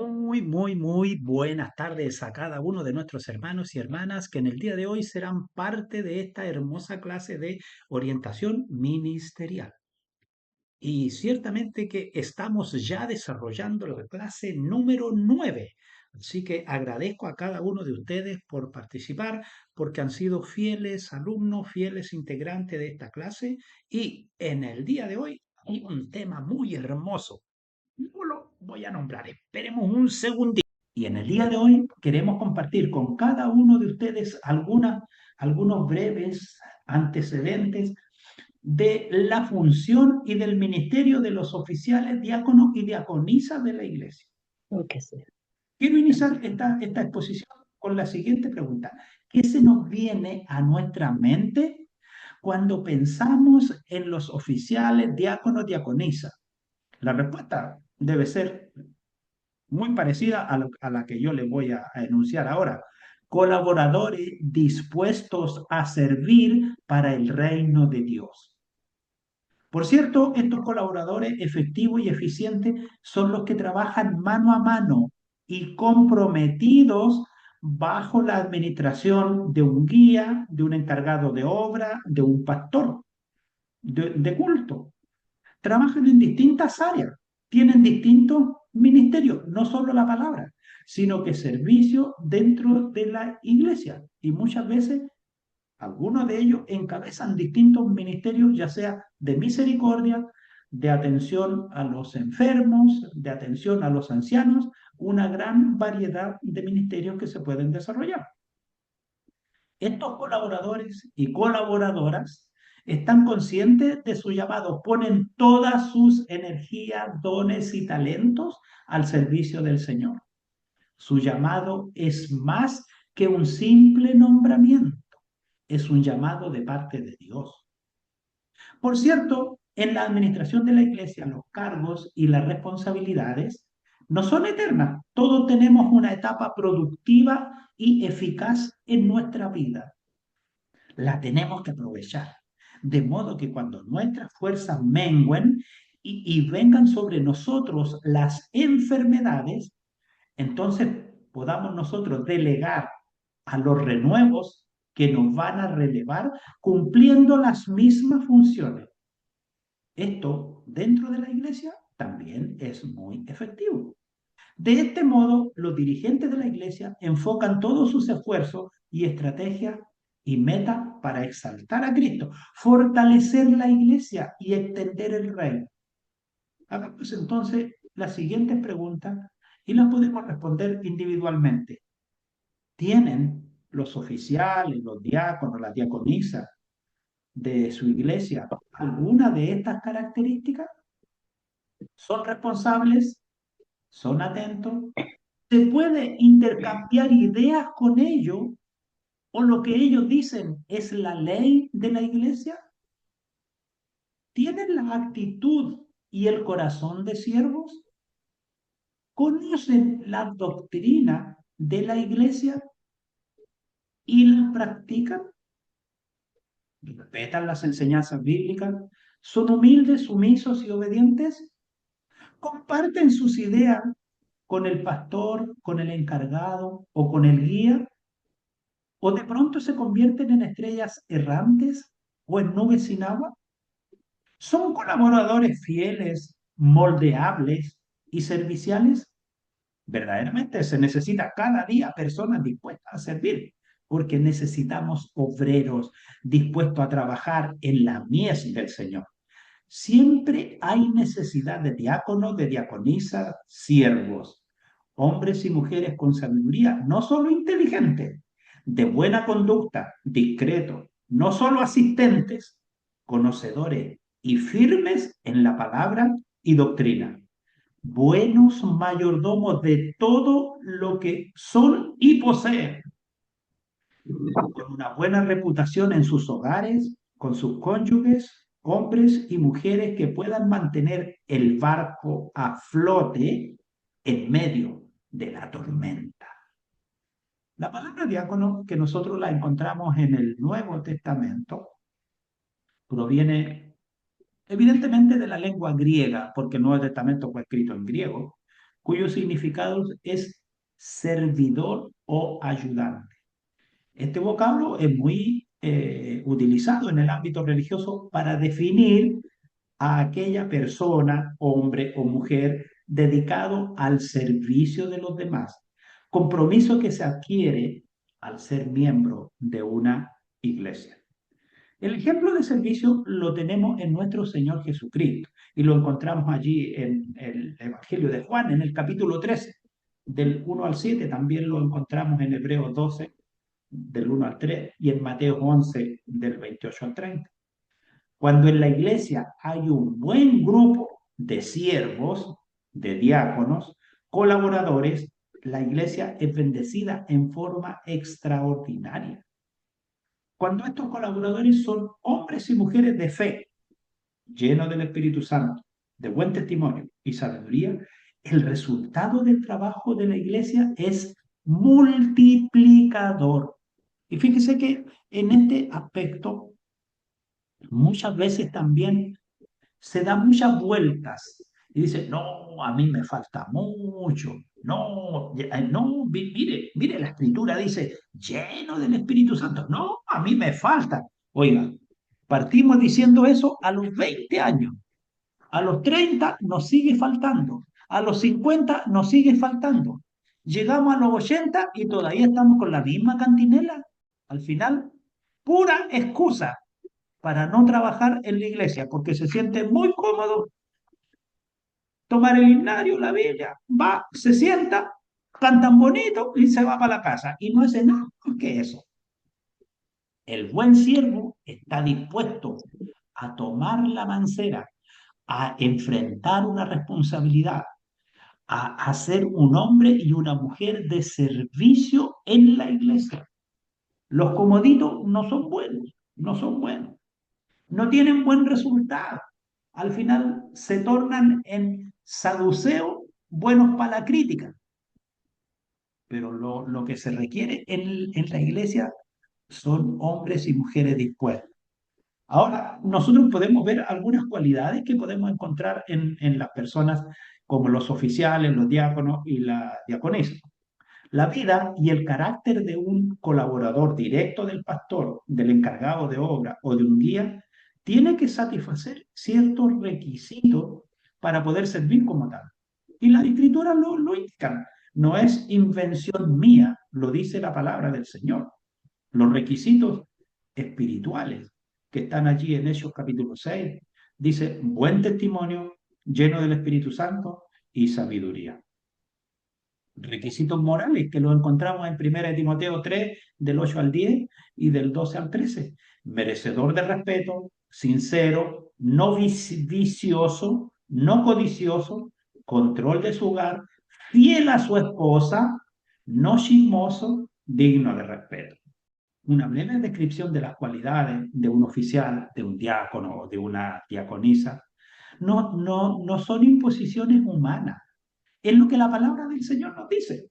Muy buenas tardes a cada uno de nuestros hermanos y hermanas que en el día de hoy serán parte de esta hermosa clase de orientación ministerial. Y ciertamente que estamos ya desarrollando la clase número 9. Así que agradezco a cada uno de ustedes por participar, porque han sido fieles alumnos, fieles integrantes de esta clase. Y en el día de hoy hay un tema muy hermoso. No lo voy a nombrar, esperemos un segundito. Y en el día de hoy queremos compartir con cada uno de ustedes algunos breves antecedentes de la función y del ministerio de los oficiales, diáconos y diaconisas de la iglesia. Ok, sí. Quiero iniciar esta exposición con la siguiente pregunta. ¿Qué se nos viene a nuestra mente cuando pensamos en los oficiales, diáconos, diaconisas? La respuesta debe ser muy parecida a la que yo le voy a enunciar ahora. Colaboradores dispuestos a servir para el reino de Dios. Por cierto, estos colaboradores efectivos y eficientes son los que trabajan mano a mano y comprometidos bajo la administración de un guía, de un encargado de obra, de un pastor de culto. Trabajan en distintas áreas, tienen distintos ministerios, no solo la palabra, sino que servicio dentro de la iglesia. Y muchas veces algunos de ellos encabezan distintos ministerios, ya sea de misericordia, de atención a los enfermos, de atención a los ancianos, una gran variedad de ministerios que se pueden desarrollar. Estos colaboradores y colaboradoras están conscientes de su llamado, ponen todas sus energías, dones y talentos al servicio del Señor. Su llamado es más que un simple nombramiento, es un llamado de parte de Dios. Por cierto, en la administración de la iglesia, los cargos y las responsabilidades no son eternas. Todos tenemos una etapa productiva y eficaz en nuestra vida. La tenemos que aprovechar. De modo que cuando nuestras fuerzas mengüen y vengan sobre nosotros las enfermedades, entonces podamos nosotros delegar a los renuevos que nos van a relevar cumpliendo las mismas funciones. Esto dentro de la iglesia también es muy efectivo. De este modo, los dirigentes de la iglesia enfocan todos sus esfuerzos y estrategias y metas para exaltar a Cristo, fortalecer la iglesia y extender el reino. Hagamos entonces las siguientes preguntas y las podemos responder individualmente. ¿Tienen los oficiales, los diáconos, las diaconisas de su iglesia alguna de estas características? ¿Son responsables? ¿Son atentos? ¿Se puede intercambiar ideas con ellos o lo que ellos dicen es la ley de la iglesia? ¿Tienen la actitud y el corazón de siervos? ¿Conocen la doctrina de la iglesia y la practican? ¿Respetan las enseñanzas bíblicas? ¿Son humildes, sumisos y obedientes? ¿Comparten sus ideas con el pastor, con el encargado o con el guía? ¿O de pronto se convierten en estrellas errantes o en nubes sin agua? ¿Son colaboradores fieles, moldeables y serviciales? Verdaderamente se necesita cada día personas dispuestas a servir, porque necesitamos obreros dispuestos a trabajar en la mies del Señor. Siempre hay necesidad de diáconos, de diaconisas, siervos, hombres y mujeres con sabiduría, no solo inteligentes, de buena conducta, discretos, no solo asistentes, conocedores y firmes en la palabra y doctrina, buenos mayordomos de todo lo que son y poseen, con una buena reputación en sus hogares, con sus cónyuges, hombres y mujeres que puedan mantener el barco a flote en medio de la tormenta. La palabra diácono, que nosotros la encontramos en el Nuevo Testamento, proviene evidentemente de la lengua griega, porque el Nuevo Testamento fue escrito en griego, cuyo significado es servidor o ayudante. Este vocablo es muy utilizado en el ámbito religioso para definir a aquella persona, hombre o mujer, dedicado al servicio de los demás. Compromiso que se adquiere al ser miembro de una iglesia. El ejemplo de servicio lo tenemos en nuestro Señor Jesucristo y lo encontramos allí en el Evangelio de Juan, en el capítulo 13, del 1 al 7, también lo encontramos en Hebreos 12, del 1 al 3, y en Mateo 11, del 28 al 30. Cuando en la iglesia hay un buen grupo de siervos, de diáconos, colaboradores, la iglesia es bendecida en forma extraordinaria. Cuando estos colaboradores son hombres y mujeres de fe, llenos del Espíritu Santo, de buen testimonio y sabiduría, el resultado del trabajo de la iglesia es multiplicador. Y fíjese que en este aspecto muchas veces también se da muchas vueltas y dice, no, a mí me falta mucho, no, no, mire, mire, la escritura dice, lleno del Espíritu Santo, no, a mí me falta. Oiga, partimos diciendo eso a los 20 años, a los 30 nos sigue faltando, a los 50 nos sigue faltando, llegamos a los 80 y todavía estamos con la misma cantinela. Al final, pura excusa para no trabajar en la iglesia, porque se siente muy cómodo tomar el himnario, la Biblia, va, se sienta, cantan bonito y se va para la casa. Y no hace nada más que eso. El buen siervo está dispuesto a tomar la mancera, a enfrentar una responsabilidad, a ser un hombre y una mujer de servicio en la iglesia. Los comoditos no son buenos, no son buenos, no tienen buen resultado. Al final se tornan en saduceos buenos para la crítica, pero lo que se requiere en la iglesia son hombres y mujeres dispuestos. Ahora, nosotros podemos ver algunas cualidades que podemos encontrar en las personas como los oficiales, los diáconos y la diaconisa. La vida y el carácter de un colaborador directo del pastor, del encargado de obra o de un guía, tiene que satisfacer ciertos requisitos para poder servir como tal. Y las escrituras lo indican. No es invención mía, lo dice la palabra del Señor. Los requisitos espirituales que están allí en Hechos capítulo 6, dice buen testimonio, lleno del Espíritu Santo y sabiduría. Requisitos morales que los encontramos en 1 Timoteo 3, del 8 al 10 y del 12 al 13. Merecedor de respeto, sincero, no vicioso, no codicioso, control de su hogar, fiel a su esposa, no chismoso, digno de respeto. Una breve descripción de las cualidades de un oficial, de un diácono o de una diaconisa no son imposiciones humanas. Es lo que la palabra del Señor nos dice.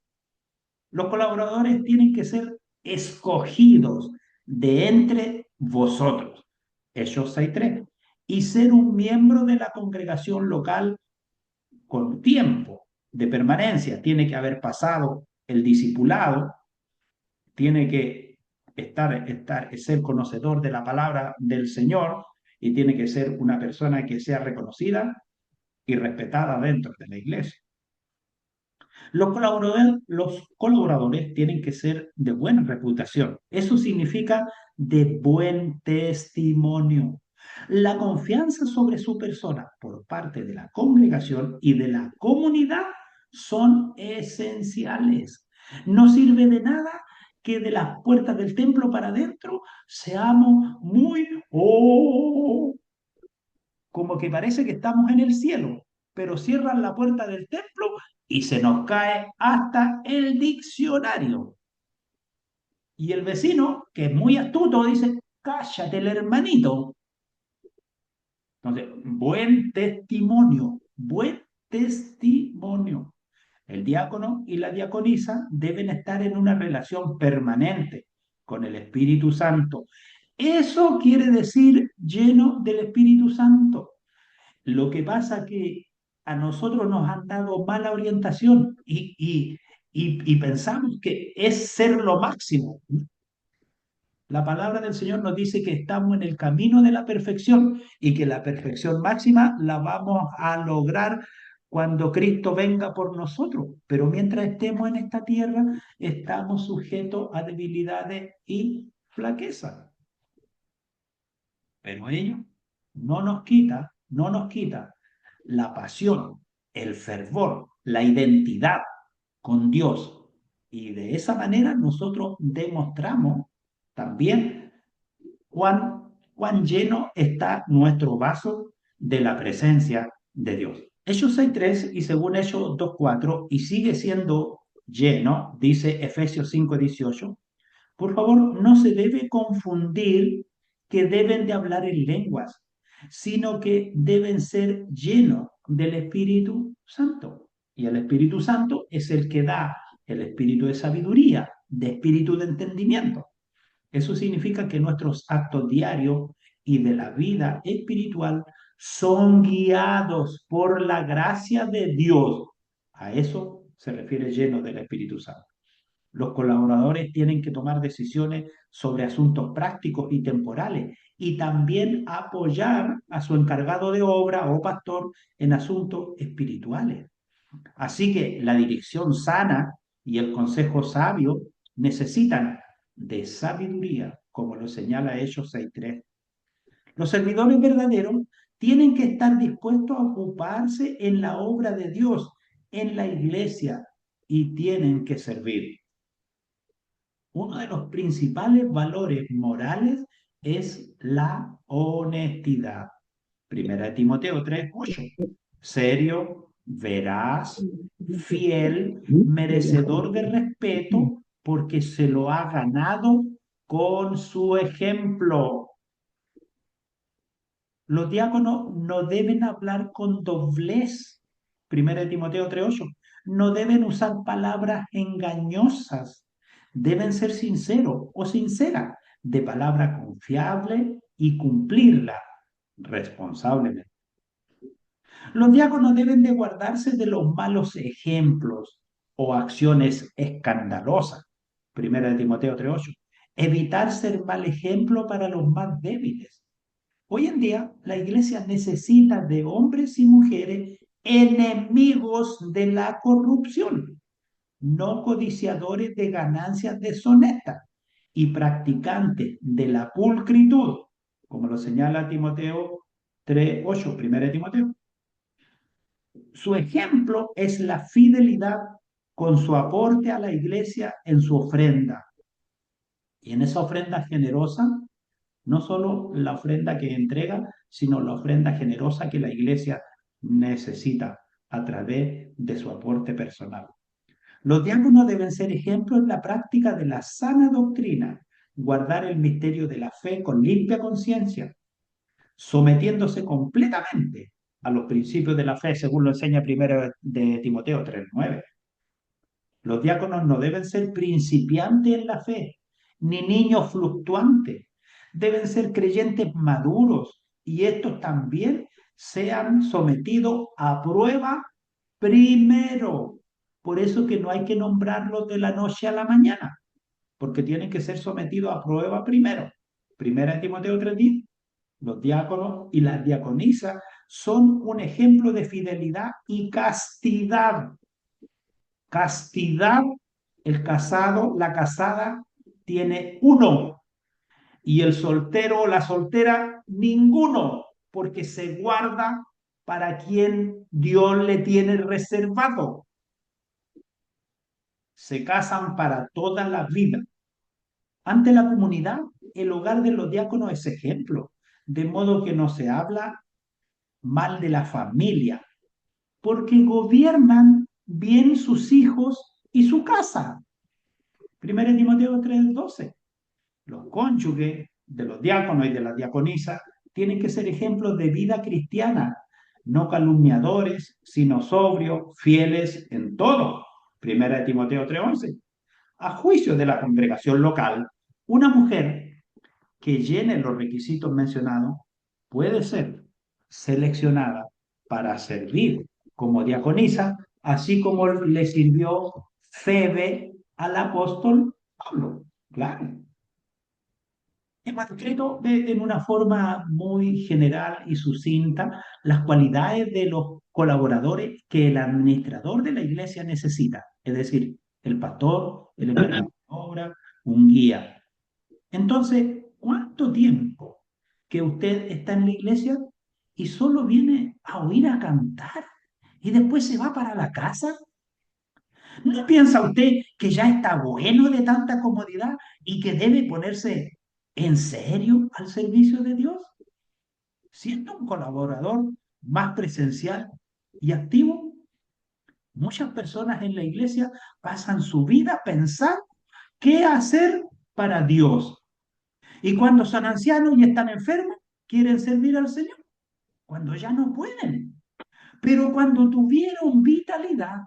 Los colaboradores tienen que ser escogidos de entre vosotros. Hechos 6:3. Y ser un miembro de la congregación local con tiempo de permanencia. Tiene que haber pasado el discipulado, tiene que ser conocedor de la palabra del Señor y tiene que ser una persona que sea reconocida y respetada dentro de la iglesia. Los colaboradores tienen que ser de buena reputación. Eso significa de buen testimonio. La confianza sobre su persona por parte de la congregación y de la comunidad son esenciales. No sirve de nada que de las puertas del templo para adentro seamos muy, como que parece que estamos en el cielo, pero cierran la puerta del templo y se nos cae hasta el diccionario. Y el vecino, que es muy astuto, dice, cállate el hermanito. Entonces, buen testimonio, buen testimonio. El diácono y la diaconisa deben estar en una relación permanente con el Espíritu Santo. Eso quiere decir lleno del Espíritu Santo. Lo que pasa que a nosotros nos han dado mala orientación y pensamos que es ser lo máximo. La palabra del Señor nos dice que estamos en el camino de la perfección y que la perfección máxima la vamos a lograr cuando Cristo venga por nosotros. Pero mientras estemos en esta tierra, estamos sujetos a debilidades y flaquezas. Pero ello no nos quita la pasión, el fervor, la identidad con Dios. Y de esa manera nosotros demostramos también cuán lleno está nuestro vaso de la presencia de Dios. Hechos 6.3 y según Hechos 2.4 y sigue siendo lleno, dice Efesios 5.18. Por favor, no se debe confundir que deben de hablar en lenguas, sino que deben ser llenos del Espíritu Santo. Y el Espíritu Santo es el que da el espíritu de sabiduría, de espíritu de entendimiento. Eso significa que nuestros actos diarios y de la vida espiritual son guiados por la gracia de Dios. A eso se refiere lleno del Espíritu Santo. Los colaboradores tienen que tomar decisiones sobre asuntos prácticos y temporales y también apoyar a su encargado de obra o pastor en asuntos espirituales. Así que la dirección sana y el consejo sabio necesitan de sabiduría, como lo señala Hechos 6.3. Los servidores verdaderos tienen que estar dispuestos a ocuparse en la obra de Dios, en la iglesia, y tienen que servir. Uno de los principales valores morales es la honestidad. Primera de Timoteo 3:8. Serio, veraz, fiel, merecedor de respeto, porque se lo ha ganado con su ejemplo. Los diáconos no deben hablar con doblez. Primera de Timoteo 3:8. No deben usar palabras engañosas. Deben ser sinceros o sinceras, de palabra confiable y cumplirla responsablemente. Los diáconos deben de guardarse de los malos ejemplos o acciones escandalosas. Primera de Timoteo 3:8. Evitar ser mal ejemplo para los más débiles. Hoy en día, la iglesia necesita de hombres y mujeres enemigos de la corrupción, no codiciadores de ganancias deshonestas y practicantes de la pulcritud, como lo señala Timoteo 3:8, primera de Timoteo. Su ejemplo es la fidelidad con su aporte a la iglesia en su ofrenda. Y en esa ofrenda generosa, no solo la ofrenda que entrega, sino la ofrenda generosa que la iglesia necesita a través de su aporte personal. Los diáconos deben ser ejemplos en la práctica de la sana doctrina, guardar el misterio de la fe con limpia conciencia, sometiéndose completamente a los principios de la fe, según lo enseña primero de Timoteo 3:9. Los diáconos no deben ser principiantes en la fe, ni niños fluctuantes. Deben ser creyentes maduros y estos también sean sometidos a prueba primero. Por eso que no hay que nombrarlos de la noche a la mañana, porque tienen que ser sometidos a prueba primero. Primera de Timoteo 3:10. Los diáconos y las diaconisas son un ejemplo de fidelidad y castidad. Castidad, el casado, la casada tiene uno y el soltero o la soltera ninguno, porque se guarda para quien Dios le tiene reservado. Se casan para toda la vida. Ante la comunidad, el hogar de los diáconos es ejemplo, de modo que no se habla mal de la familia, porque gobiernan bien sus hijos y su casa. Primero Timoteo 3:12. Los cónyuges de los diáconos y de las diaconisas tienen que ser ejemplos de vida cristiana, no calumniadores, sino sobrios, fieles en todo. Primera de Timoteo 3:11. A juicio de la congregación local, una mujer que llene los requisitos mencionados puede ser seleccionada para servir como diaconisa, así como le sirvió Febe al apóstol Pablo. Claro. Hemos descrito en una forma muy general y sucinta las cualidades de los colaboradores que el administrador de la iglesia necesita, es decir, el pastor, el encargado de obra, un guía. Entonces, ¿cuánto tiempo que usted está en la iglesia y solo viene a oír a cantar y después se va para la casa? ¿No piensa usted que ya está bueno de tanta comodidad y que debe ponerse en serio al servicio de Dios? Siendo un colaborador más presencial y activo, muchas personas en la iglesia pasan su vida a pensar qué hacer para Dios. Y cuando son ancianos y están enfermos, quieren servir al Señor, cuando ya no pueden. Pero cuando tuvieron vitalidad,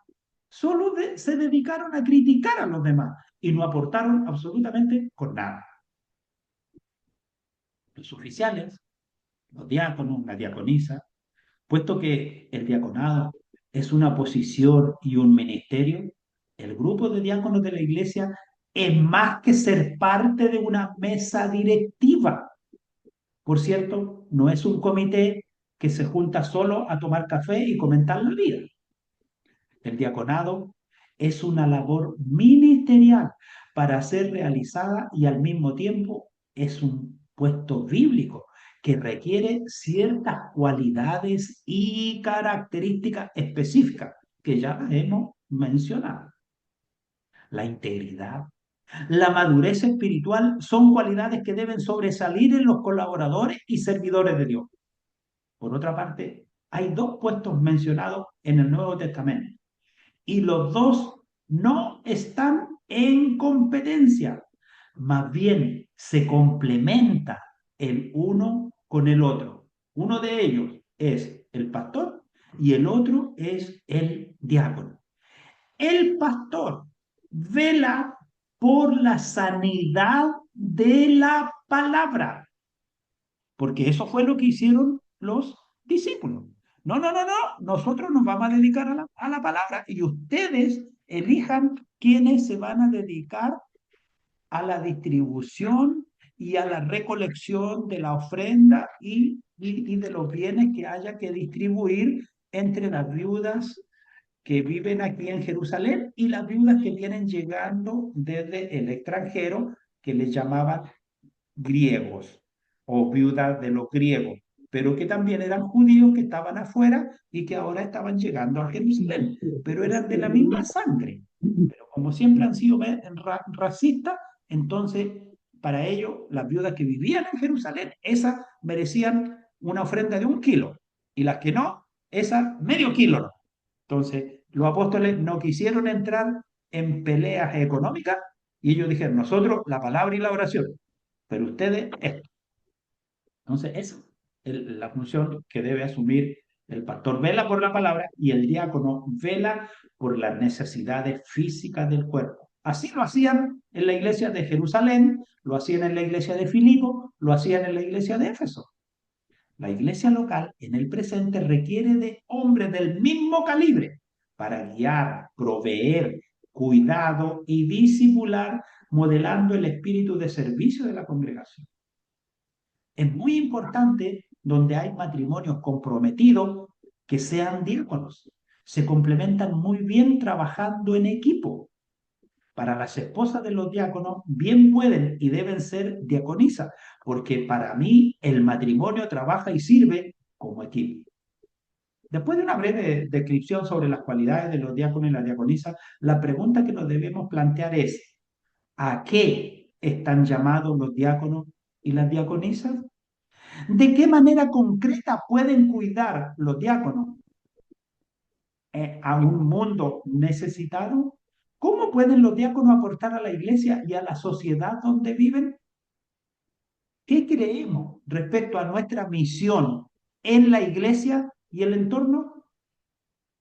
se dedicaron a criticar a los demás y no aportaron absolutamente con nada. Los oficiales, los diáconos, la diaconisa, puesto que el diaconado es una posición y un ministerio, el grupo de diáconos de la iglesia es más que ser parte de una mesa directiva. Por cierto, no es un comité que se junta solo a tomar café y comentar la vida. El diaconado es una labor ministerial para ser realizada y al mismo tiempo es un puesto bíblico que requiere ciertas cualidades y características específicas que ya las hemos mencionado. La integridad, la madurez espiritual son cualidades que deben sobresalir en los colaboradores y servidores de Dios. Por otra parte, hay dos puestos mencionados en el Nuevo Testamento y los dos no están en competencia, más bien se complementa el uno con el otro. Uno de ellos es el pastor y el otro es el diácono. El pastor vela por la sanidad de la palabra, porque eso fue lo que hicieron los discípulos. No, no, no, no, nosotros nos vamos a dedicar a la palabra y ustedes elijan quiénes se van a dedicar a la distribución y a la recolección de la ofrenda y de los bienes que haya que distribuir entre las viudas que viven aquí en Jerusalén y las viudas que vienen llegando desde el extranjero, que les llamaban griegos o viudas de los griegos, pero que también eran judíos que estaban afuera y que ahora estaban llegando a Jerusalén, pero eran de la misma sangre. Pero como siempre han sido racistas, entonces para ellos las viudas que vivían en Jerusalén, esas merecían una ofrenda de 1 kilo y las que no, esas medio kilo. ¿No? Entonces los apóstoles no quisieron entrar en peleas económicas y ellos dijeron, nosotros la palabra y la oración, pero ustedes esto. Entonces, esa es la función que debe asumir el pastor. Vela por la palabra y el diácono vela por las necesidades físicas del cuerpo. Así lo hacían en la iglesia de Jerusalén, lo hacían en la iglesia de Filipo, lo hacían en la iglesia de Éfeso. La iglesia local en el presente requiere de hombres del mismo calibre para guiar, proveer, cuidado y disipular, modelando el espíritu de servicio de la congregación. Es muy importante donde hay matrimonios comprometidos que sean diáconos. Se complementan muy bien trabajando en equipo. Para las esposas de los diáconos, bien pueden y deben ser diaconisas, porque para mí el matrimonio trabaja y sirve como equipo. Después de una breve descripción sobre las cualidades de los diáconos y las diaconisas, la pregunta que nos debemos plantear es, ¿a qué están llamados los diáconos y las diaconisas? ¿De qué manera concreta pueden cuidar los diáconos a un mundo necesitado? ¿Cómo pueden los diáconos aportar a la iglesia y a la sociedad donde viven? ¿Qué creemos respecto a nuestra misión en la iglesia y el entorno?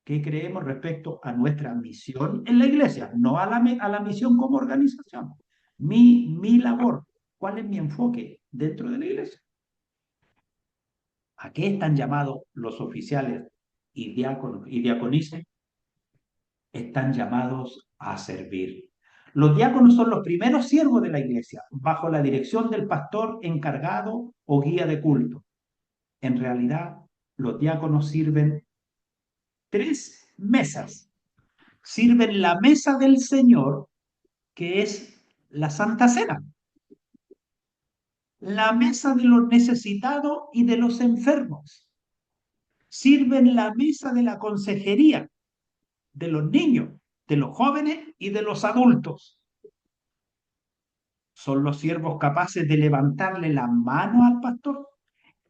¿Qué creemos respecto a nuestra misión en la iglesia? No a la misión como organización. Mi labor, ¿cuál es mi enfoque dentro de la iglesia? ¿A qué están llamados los oficiales y diáconos y diaconisas están llamados a servir. Los diáconos son los primeros siervos de la iglesia, bajo la dirección del pastor encargado o guía de culto. En realidad, los diáconos sirven tres mesas. Sirven la mesa del Señor, que es la Santa Cena, la mesa de los necesitados y de los enfermos. Sirven la mesa de la consejería, de los niños, de los jóvenes y de los adultos. Son los siervos capaces de levantarle la mano al pastor,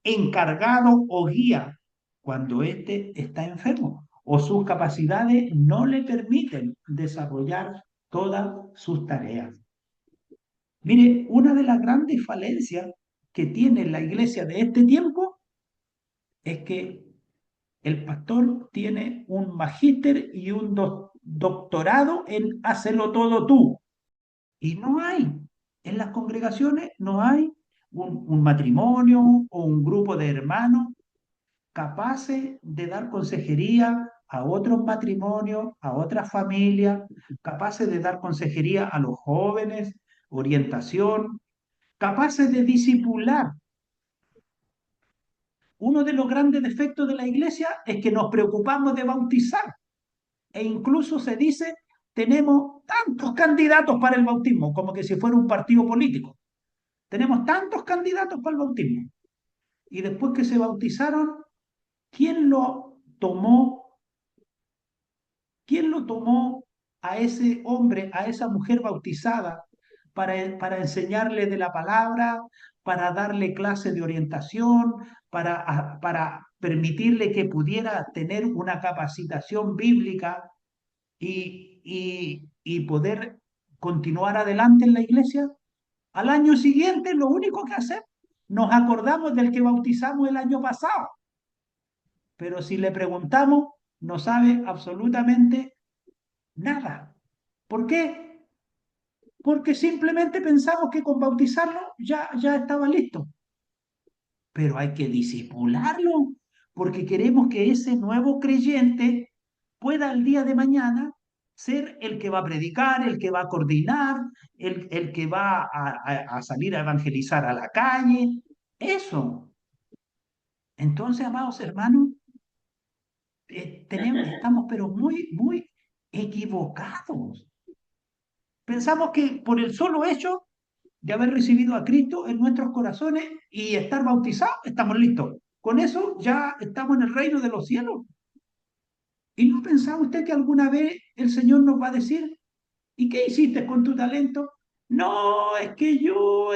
encargado o guía, cuando éste está enfermo o sus capacidades no le permiten desarrollar todas sus tareas. Mire, una de las grandes falencias que tiene la iglesia de este tiempo es que el pastor tiene un magíster y un doctorado en hacerlo todo tú. Y no hay, en las congregaciones no hay un matrimonio o un grupo de hermanos capaces de dar consejería a otros matrimonios, a otras familias, capaces de dar consejería a los jóvenes, orientación, capaces de discipular. Uno de los grandes defectos de la iglesia es que nos preocupamos de bautizar e incluso se dice, tenemos tantos candidatos para el bautismo, como que si fuera un partido político. Tenemos tantos candidatos para el bautismo. Y después que se bautizaron, ¿quién lo tomó? ¿Quién lo tomó a ese hombre, a esa mujer bautizada, para enseñarle de la palabra, para darle clase de orientación, para permitirle que pudiera tener una capacitación bíblica y poder continuar adelante en la iglesia? Al año siguiente, lo único que hacemos, nos acordamos del que bautizamos el año pasado, pero si le preguntamos, no sabe absolutamente nada. ¿Por qué? Porque simplemente pensamos que con bautizarlo ya estaba listo. Pero hay que disipularlo, porque queremos que ese nuevo creyente pueda el día de mañana ser el que va a predicar, el que va a coordinar, el que va a salir a evangelizar a la calle. Eso. Entonces, amados hermanos, estamos pero muy equivocados. Pensamos que por el solo hecho de haber recibido a Cristo en nuestros corazones y estar bautizados, estamos listos. Con eso ya estamos en el reino de los cielos. ¿Y no pensaba usted que alguna vez el Señor nos va a decir, ¿y qué hiciste con tu talento? No, es que yo,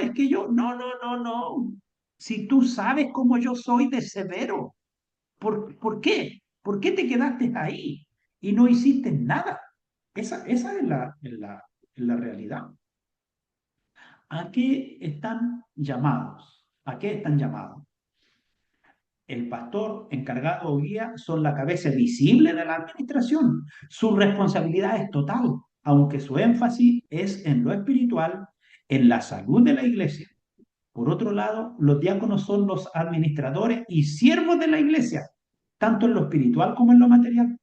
no. Si tú sabes cómo yo soy de severo, ¿por qué? ¿Por qué te quedaste ahí y no hiciste nada? Esa es la realidad. ¿A qué están llamados? ¿A qué están llamados? El pastor encargado o guía son la cabeza visible de la administración. Su responsabilidad es total, aunque su énfasis es en lo espiritual, en la salud de la iglesia. Por otro lado, los diáconos son los administradores y siervos de la iglesia, tanto en lo espiritual como en lo material.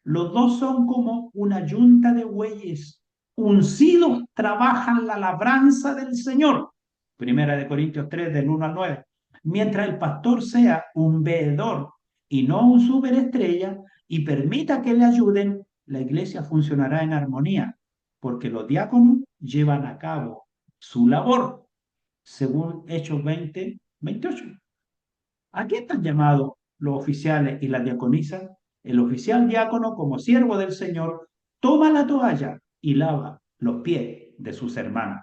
Los dos son como una yunta de bueyes. Uncidos trabajan la labranza del Señor. Primera de Corintios 3, del 1 al 9. Mientras el pastor sea un veedor y no un superestrella y permita que le ayuden, la iglesia funcionará en armonía, porque los diáconos llevan a cabo su labor, según Hechos 20, 28. ¿A qué están llamados los oficiales y las diaconisas? El oficial diácono, como siervo del Señor, toma la toalla y lava los pies de sus hermanos.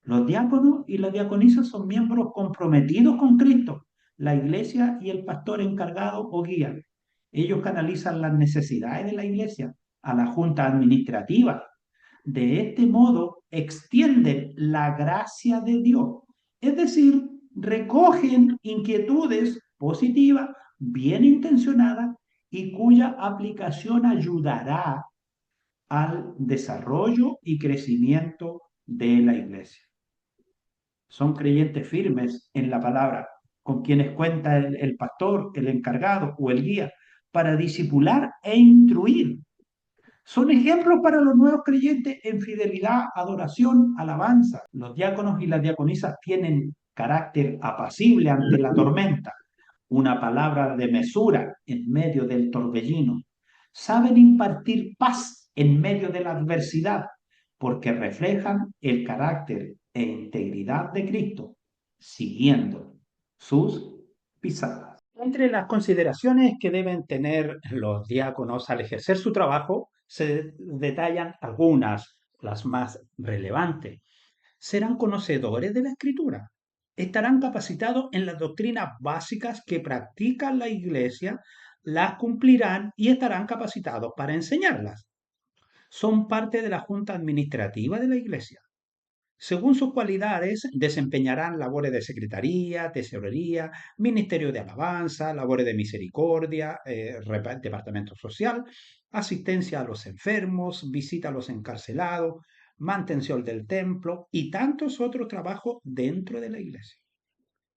Los diáconos y las diaconisas son miembros comprometidos con Cristo, la iglesia y el pastor encargado o guía. Ellos canalizan las necesidades de la iglesia a la junta administrativa. De este modo, extienden la gracia de Dios, es decir, recogen inquietudes positivas, bien intencionadas y cuya aplicación ayudará al desarrollo y crecimiento de la iglesia. Son creyentes firmes en la palabra, con quienes cuenta el pastor, el encargado o el guía, para discipular e instruir. Son ejemplos para los nuevos creyentes en fidelidad, adoración, alabanza. Los diáconos y las diaconisas tienen carácter apacible ante la tormenta, una palabra de mesura en medio del torbellino. Saben impartir paz en medio de la adversidad, porque reflejan el carácter e integridad de Cristo, siguiendo sus pisadas. Entre las consideraciones que deben tener los diáconos al ejercer su trabajo, se detallan algunas, las más relevantes. Serán conocedores de la Escritura. Estarán capacitados en las doctrinas básicas que practica la Iglesia, las cumplirán y estarán capacitados para enseñarlas. Son parte de la junta administrativa de la Iglesia. Según sus cualidades, desempeñarán labores de secretaría, tesorería, ministerio de alabanza, labores de misericordia, departamento social, asistencia a los enfermos, visita a los encarcelados, mantención del templo y tantos otros trabajos dentro de la iglesia.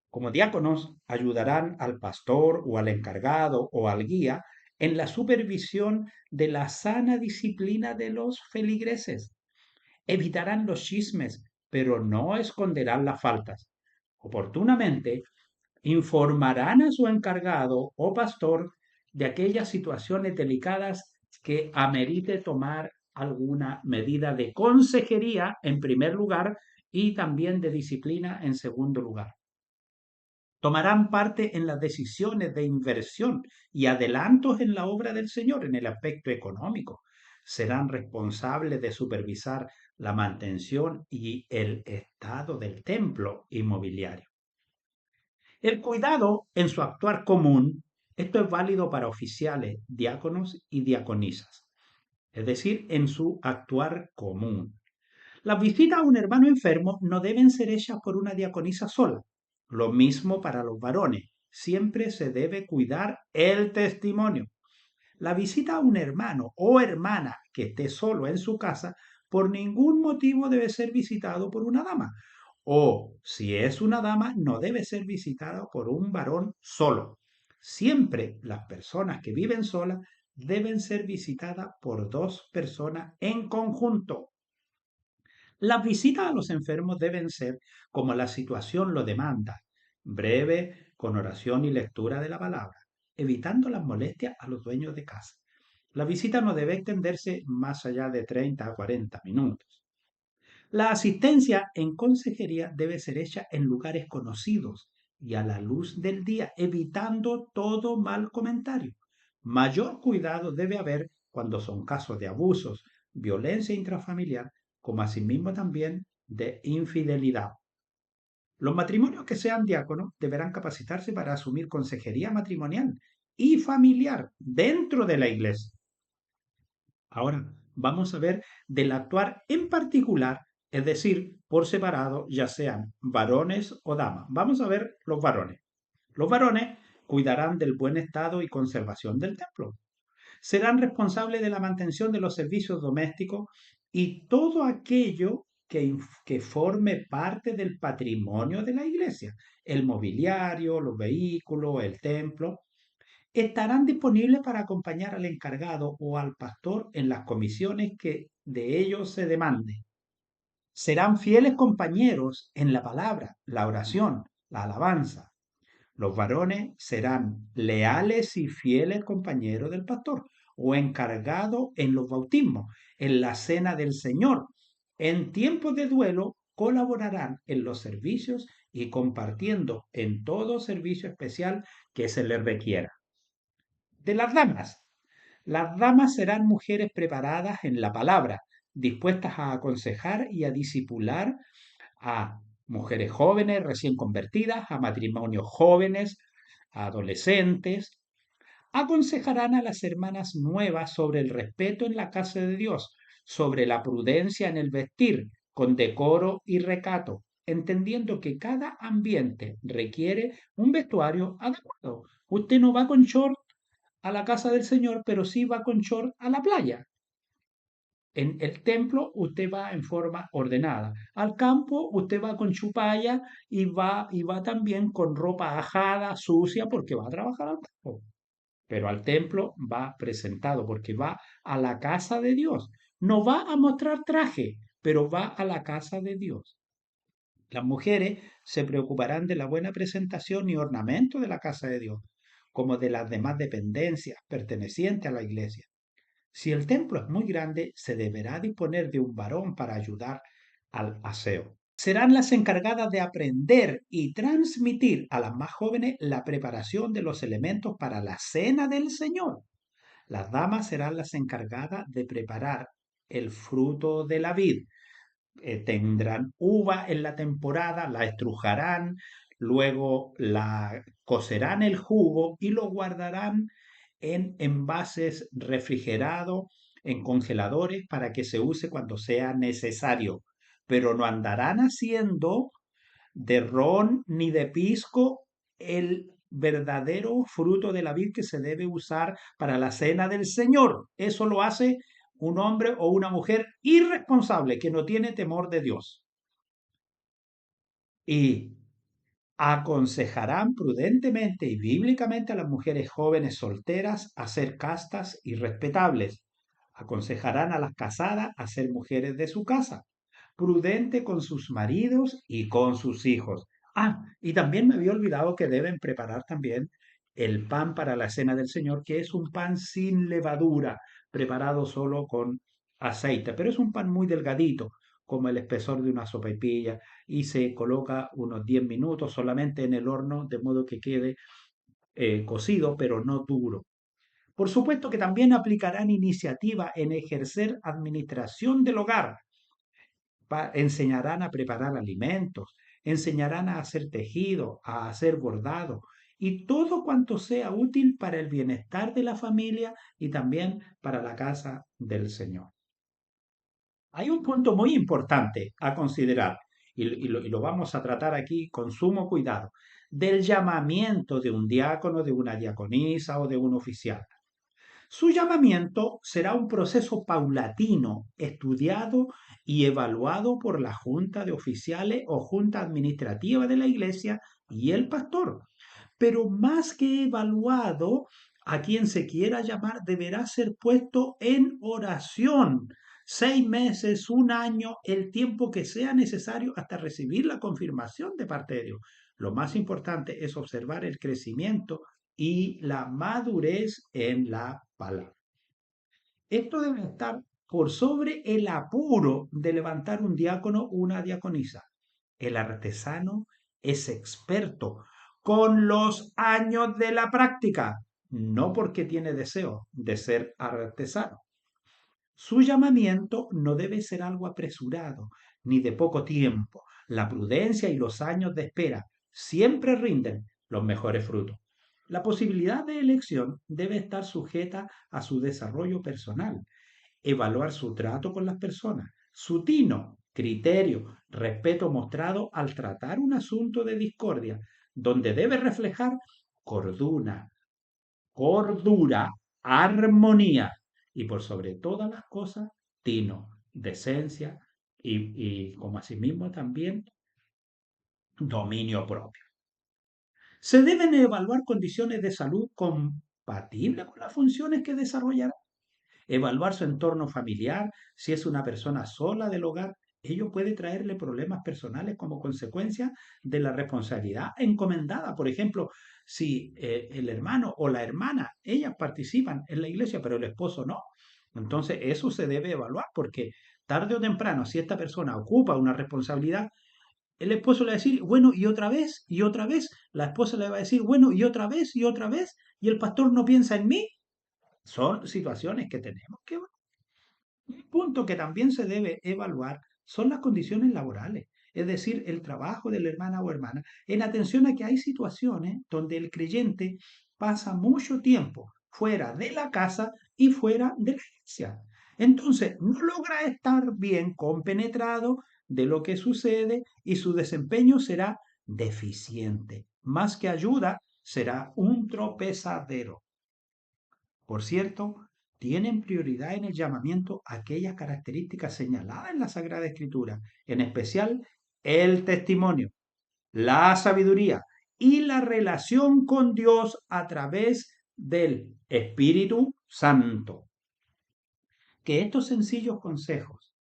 Como diáconos, ayudarán al pastor o al encargado o al guía en la supervisión de la sana disciplina de los feligreses. Evitarán los chismes, pero no esconderán las faltas. Oportunamente, informarán a su encargado o pastor de aquellas situaciones delicadas que amerite tomar alguna medida de consejería en primer lugar y también de disciplina en segundo lugar. Tomarán parte en las decisiones de inversión y adelantos en la obra del Señor en el aspecto económico. Serán responsables de supervisar la mantención y el estado del templo inmobiliario. El cuidado en su actuar común, esto es válido para oficiales, diáconos y diaconisas, es decir, en su actuar común. Las visitas a un hermano enfermo no deben ser hechas por una diaconisa sola. Lo mismo para los varones. Siempre se debe cuidar el testimonio. La visita a un hermano o hermana que esté solo en su casa por ningún motivo debe ser visitado por una dama. O si es una dama, no debe ser visitada por un varón solo. Siempre las personas que viven solas deben ser visitadas por dos personas en conjunto. Las visitas a los enfermos deben ser como la situación lo demanda, breve, con oración y lectura de la palabra, evitando las molestias a los dueños de casa. La visita no debe extenderse más allá de 30 a 40 minutos. La asistencia en consejería debe ser hecha en lugares conocidos y a la luz del día, evitando todo mal comentario. Mayor cuidado debe haber cuando son casos de abusos, violencia intrafamiliar, como asimismo también de infidelidad. Los matrimonios que sean diáconos deberán capacitarse para asumir consejería matrimonial y familiar dentro de la iglesia. Ahora vamos a ver del actuar en particular, es decir, por separado, ya sean varones o damas. Vamos a ver los varones. Los varones cuidarán del buen estado y conservación del templo. Serán responsables de la mantención de los servicios domésticos y todo aquello que forme parte del patrimonio de la iglesia, el mobiliario, los vehículos, el templo. Estarán disponibles para acompañar al encargado o al pastor en las comisiones que de ellos se demande. Serán fieles compañeros en la palabra, la oración, la alabanza. Los varones serán leales y fieles compañeros del pastor o encargados en los bautismos, en la cena del Señor. En tiempos de duelo colaborarán en los servicios y compartiendo en todo servicio especial que se les requiera. De las damas. Las damas serán mujeres preparadas en la palabra, dispuestas a aconsejar y a discipular a mujeres jóvenes recién convertidas, a matrimonios jóvenes, a adolescentes. Aconsejarán a las hermanas nuevas sobre el respeto en la casa de Dios, sobre la prudencia en el vestir, con decoro y recato, entendiendo que cada ambiente requiere un vestuario adecuado. Usted no va con short a la casa del Señor, pero sí va con short a la playa. En el templo usted va en forma ordenada. Al campo usted va con chupalla y va también con ropa ajada, sucia, porque va a trabajar al campo. pero al templo va presentado porque va a la casa de Dios. No va a mostrar traje, pero va a la casa de Dios. Las mujeres se preocuparán de la buena presentación y ornamento de la casa de Dios, como de las demás dependencias pertenecientes a la iglesia. Si el templo es muy grande, se deberá disponer de un varón para ayudar al aseo. Serán las encargadas de aprender y transmitir a las más jóvenes la preparación de los elementos para la cena del Señor. Las damas serán las encargadas de preparar el fruto de la vid. Tendrán uva en la temporada, la estrujarán, luego la cocerán el jugo y lo guardarán en envases refrigerados, en congeladores, para que se use cuando sea necesario. Pero no andarán haciendo de ron ni de pisco el verdadero fruto de la vid que se debe usar para la cena del Señor. Eso lo hace un hombre o una mujer irresponsable que no tiene temor de Dios. Y aconsejarán prudentemente y bíblicamente a las mujeres jóvenes solteras a ser castas y respetables. Aconsejarán a las casadas a ser mujeres de su casa, prudente con sus maridos y con sus hijos. Y también me había olvidado que deben preparar también el pan para la cena del Señor, que es un pan sin levadura, preparado solo con aceite, pero es un pan muy delgadito, como el espesor de una sopaipilla, y se coloca unos 10 minutos solamente en el horno, de modo que quede cocido, pero no duro. Por supuesto que también aplicarán iniciativa en ejercer administración del hogar. Enseñarán a preparar alimentos, enseñarán a hacer tejido, a hacer bordado y todo cuanto sea útil para el bienestar de la familia y también para la casa del Señor. Hay un punto muy importante a considerar y lo vamos a tratar aquí con sumo cuidado, del llamamiento de un diácono, de una diaconisa o de un oficial. Su llamamiento será un proceso paulatino, estudiado y evaluado por la junta de oficiales o junta administrativa de la iglesia y el pastor. Pero más que evaluado, a quien se quiera llamar deberá ser puesto en oración. 6 meses, un año, el tiempo que sea necesario hasta recibir la confirmación de parte de Dios. Lo más importante es observar el crecimiento y la madurez en la palabra. Esto debe estar por sobre el apuro de levantar un diácono o una diaconisa. El artesano es experto con los años de la práctica, no porque tiene deseo de ser artesano. Su llamamiento no debe ser algo apresurado ni de poco tiempo. La prudencia y los años de espera siempre rinden los mejores frutos. La posibilidad de elección debe estar sujeta a su desarrollo personal, evaluar su trato con las personas, su tino, criterio, respeto mostrado al tratar un asunto de discordia, donde debe reflejar cordura, armonía y por sobre todas las cosas, tino, decencia y como asimismo también dominio propio. Se deben evaluar condiciones de salud compatibles con las funciones que desarrollará. Evaluar su entorno familiar, si es una persona sola del hogar, ello puede traerle problemas personales como consecuencia de la responsabilidad encomendada. Por ejemplo, si el hermano o la hermana, ellas participan en la iglesia, pero el esposo no. Entonces, eso se debe evaluar porque tarde o temprano, si esta persona ocupa una responsabilidad, el esposo le va a decir, bueno, y otra vez, la esposa le va a decir, bueno, y otra vez, y el pastor no piensa en mí. Son situaciones que tenemos que evaluar. Un punto que también se debe evaluar son las condiciones laborales, es decir, el trabajo de la hermana o hermana, en atención a que hay situaciones donde el creyente pasa mucho tiempo fuera de la casa y fuera de la iglesia. Entonces, no logra estar bien compenetrado de lo que sucede y su desempeño será deficiente. Más que ayuda, será un tropezadero. Por cierto, tienen prioridad en el llamamiento aquellas características señaladas en la Sagrada Escritura, en especial el testimonio, la sabiduría y la relación con Dios a través del Espíritu Santo. Que estos sencillos consejos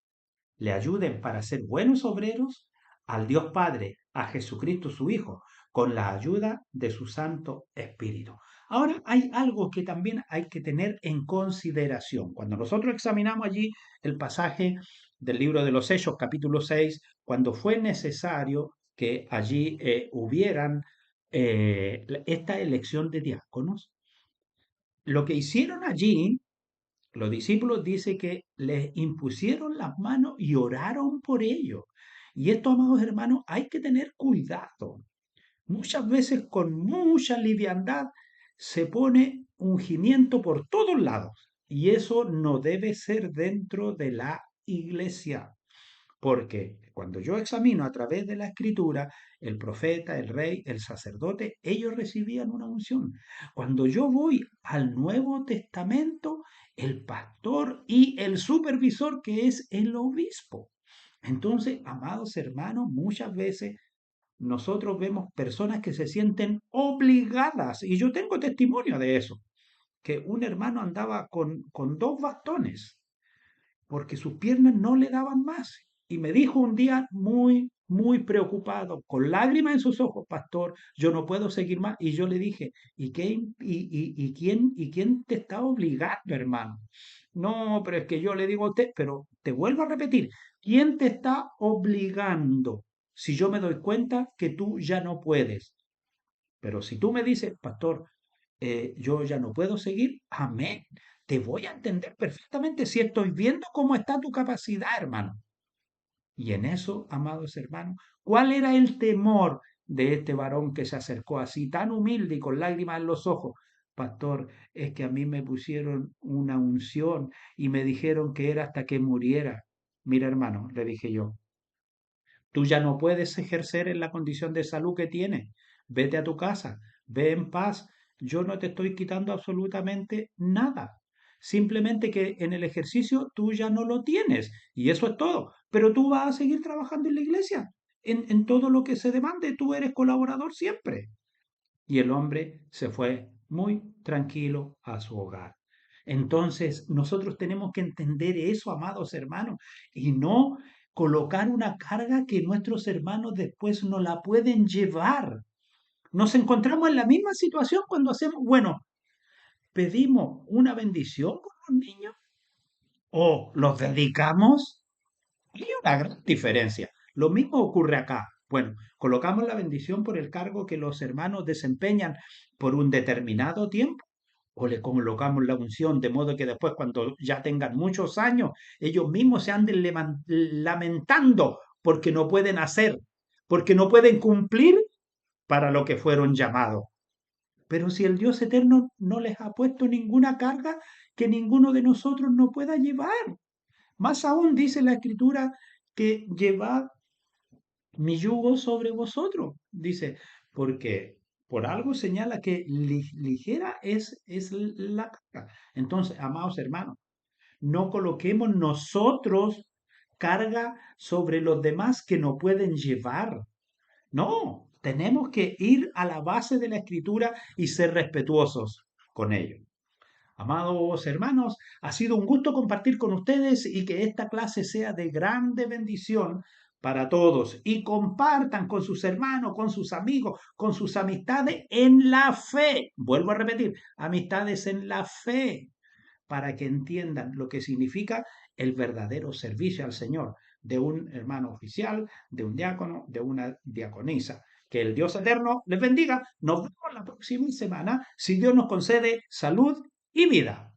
le ayuden para ser buenos obreros al Dios Padre, a Jesucristo su Hijo, con la ayuda de su Santo Espíritu. Ahora hay algo que también hay que tener en consideración. Cuando nosotros examinamos allí el pasaje del libro de los Hechos, capítulo 6, cuando fue necesario que allí hubieran esta elección de diáconos, lo que hicieron allí los discípulos dice que les impusieron las manos y oraron por ellos. Y esto, amados hermanos, hay que tener cuidado. Muchas veces con mucha liviandad se pone ungimiento por todos lados. Y eso no debe ser dentro de la iglesia. Porque cuando yo examino a través de la escritura, el profeta, el rey, el sacerdote, ellos recibían una unción. Cuando yo voy al Nuevo Testamento, el pastor y el supervisor que es el obispo. Entonces, amados hermanos, muchas veces nosotros vemos personas que se sienten obligadas, y yo tengo testimonio de eso, que un hermano andaba con dos bastones porque sus piernas no le daban más. Y me dijo un día muy preocupado, con lágrimas en sus ojos, pastor, yo no puedo seguir más. Y yo le dije, ¿y quién te está obligando, hermano? No, pero es que yo le digo a usted, pero te vuelvo a repetir, ¿quién te está obligando? Si yo me doy cuenta que tú ya no puedes. Pero si tú me dices, pastor, yo ya no puedo seguir, amén. Te voy a entender perfectamente si estoy viendo cómo está tu capacidad, hermano. Y en eso, amados hermanos, ¿cuál era el temor de este varón que se acercó así, tan humilde y con lágrimas en los ojos? Pastor, es que a mí me pusieron una unción y me dijeron que era hasta que muriera. Mira, hermano, le dije yo, tú ya no puedes ejercer en la condición de salud que tienes. Vete a tu casa, ve en paz. Yo no te estoy quitando absolutamente nada. Simplemente que en el ejercicio tú ya no lo tienes y eso es todo. Pero tú vas a seguir trabajando en la iglesia. En todo lo que se demande, tú eres colaborador siempre. Y el hombre se fue muy tranquilo a su hogar. Entonces, nosotros tenemos que entender eso, amados hermanos, y no colocar una carga que nuestros hermanos después no la pueden llevar. Nos encontramos en la misma situación cuando hacemos, bueno, pedimos una bendición por los niños o los dedicamos. Hay una gran diferencia. Lo mismo ocurre acá. Bueno, colocamos la bendición por el cargo que los hermanos desempeñan por un determinado tiempo o le colocamos la unción de modo que después cuando ya tengan muchos años, ellos mismos se anden lamentando porque no pueden hacer, porque no pueden cumplir para lo que fueron llamados. Pero si el Dios eterno no les ha puesto ninguna carga que ninguno de nosotros no pueda llevar. Más aún dice la escritura que llevad mi yugo sobre vosotros. Dice, porque por algo señala que ligera es la carga. Entonces, amados hermanos, no coloquemos nosotros carga sobre los demás que no pueden llevar. No, tenemos que ir a la base de la escritura y ser respetuosos con ello. Amados hermanos, ha sido un gusto compartir con ustedes y que esta clase sea de grande bendición para todos y compartan con sus hermanos, con sus amigos, con sus amistades en la fe. Vuelvo a repetir, amistades en la fe, para que entiendan lo que significa el verdadero servicio al Señor de un hermano oficial, de un diácono, de una diaconisa. Que el Dios eterno les bendiga. Nos vemos la próxima semana si Dios nos concede salud y vida.